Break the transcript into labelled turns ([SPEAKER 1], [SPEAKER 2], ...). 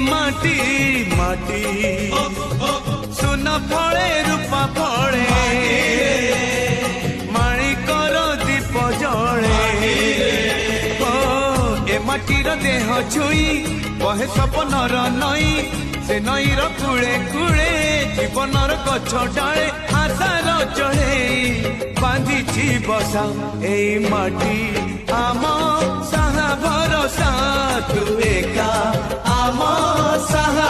[SPEAKER 1] माटी माटी सुना फले रूपा फले माणिकर दीप जले ए माटीर देह छुई बहे सपनर नई से नईर कूले कूले जीवनर गछ डाले आशार चढ़े बांधी बसा ए माटी आम साहा भरोसा तू एका आम साहा